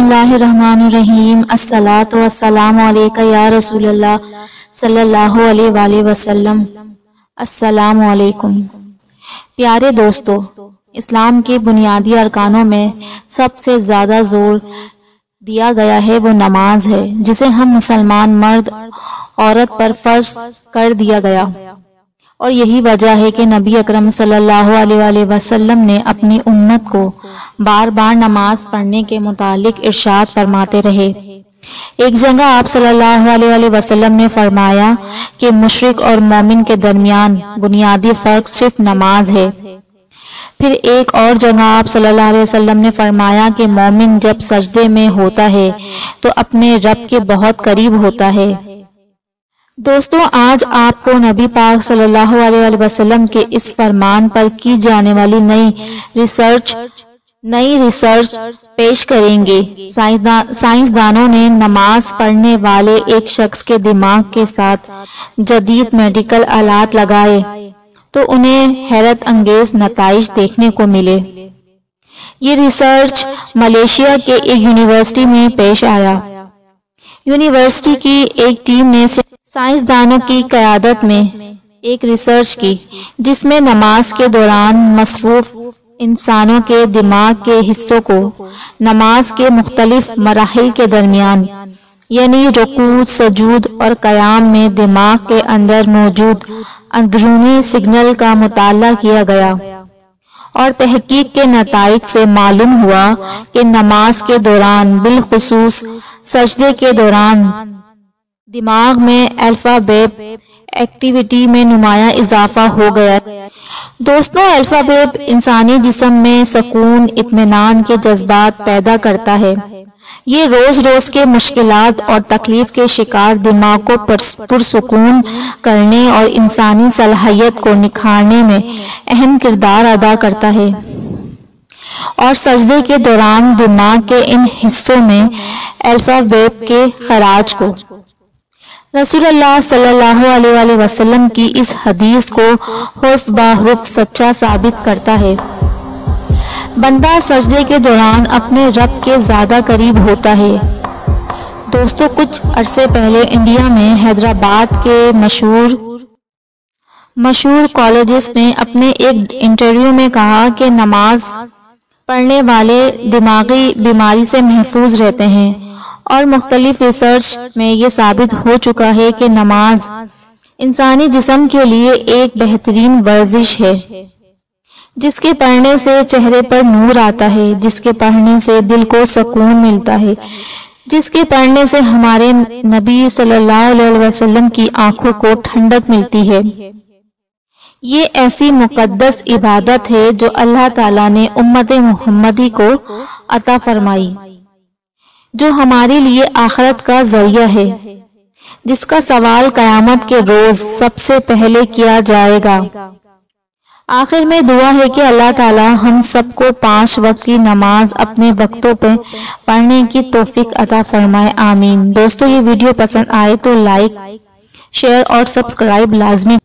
बिस्मिल्लाहिर्रहमानिर्रहीम। अस्सलातु वस्सलामु अलैका या रसूलल्लाह सल्लल्लाहु अलैहि वसल्लम। अस्सलामु अलैकुम। प्यारे दोस्तों, इस्लाम के बुनियादी अरकानों में सबसे ज़्यादा जोर दिया गया है वो नमाज है, जिसे हम मुसलमान मर्द औरत पर फर्ज कर दिया गया। और यही वजह है कि नबी अकरम सल्लल्लाहु अलैहि वसल्लम ने अपनी उम्मत को बार बार नमाज पढ़ने के मुतालिक इरशाद फरमाते रहे। एक जगह आप सल्लल्लाहु अलैहि वसल्लम ने फरमाया कि मुशरिक और मोमिन के दरमियान बुनियादी फर्क सिर्फ नमाज है। फिर एक और जगह आप सल्लल्लाहु अलैहि वसल्लम ने फरमाया कि मोमिन जब सजदे में होता है तो अपने रब के बहुत करीब होता है। दोस्तों, आज आपको नबी पाक सल्लल्लाहु अलैहि वसल्लम के इस फरमान पर की जाने वाली नई रिसर्च पेश करेंगे। साइंसदानों ने नमाज पढ़ने वाले एक शख्स के दिमाग के साथ जदीद मेडिकल आलात लगाए तो उन्हें हैरत अंगेज नताइज देखने को मिले। ये रिसर्च मलेशिया के एक यूनिवर्सिटी में पेश आया। यूनिवर्सिटी की एक टीम ने साइंसदानों की क़यादत में एक रिसर्च की, जिसमें नमाज के दौरान मसरूफ इंसानों के दिमाग के हिस्सों को नमाज के मुख्तलिफ मराहिल के दरमियान यानी रुकू, सजूद और क़याम में दिमाग के अंदर मौजूद अंदरूनी सिग्नल का मुताला किया गया। और तहकीक के नताइज से मालूम हुआ कि नमाज के दौरान बिलखुसूस सजदे के दौरान दिमाग में अल्फा बेब एक्टिविटी में नुमाया इजाफा हो गया। दोस्तों, अल्फा बेब इंसानी जिस्म में सुकून, इत्मीनान के जज्बात पैदा करता है। ये रोज रोज के मुश्किलात और तकलीफ के शिकार दिमाग को पुरसुकून करने और इंसानी सलाहियत को निखारने में अहम किरदार अदा करता है। और सजदे के दौरान दिमाग के इन हिस्सों में अल्फा बेब के खराज को रसूलुल्लाह सल्लल्लाहु अलैहि वसल्लम की इस हदीस को हुर्फ बाहुर्फ सच्चा साबित करता है। बंदा सजदे के दौरान अपने रब के ज्यादा करीब होता है। दोस्तों, कुछ अरसे पहले इंडिया में हैदराबाद के मशहूर कॉलेजिस्ट ने अपने एक इंटरव्यू में कहा कि नमाज पढ़ने वाले दिमागी बीमारी से महफूज रहते हैं। और मुख्तलिफ रिसर्च में ये साबित हो चुका है कि नमाज इंसानी जिस्म के लिए एक बेहतरीन वर्जिश है, जिसके पढ़ने से चेहरे पर नूर आता है, जिसके पढ़ने से दिल को सुकून मिलता है, जिसके पढ़ने से हमारे नबी सल्लल्लाहु अलैहि वसल्लम की आंखों को ठंडक मिलती है। ये ऐसी मुकद्दस इबादत है जो अल्लाह ताला ने उम्मत मोहम्मदी को अता फरमाई, जो हमारे लिए आखिरत का जरिया है, जिसका सवाल क़यामत के रोज सबसे पहले किया जाएगा। आखिर में दुआ है कि अल्लाह ताला हम सबको 5 वक्त की नमाज अपने वक्तों पे पढ़ने की तौफीक अता फरमाए। आमीन। दोस्तों, ये वीडियो पसंद आए तो लाइक, शेयर और सब्सक्राइब लाजमी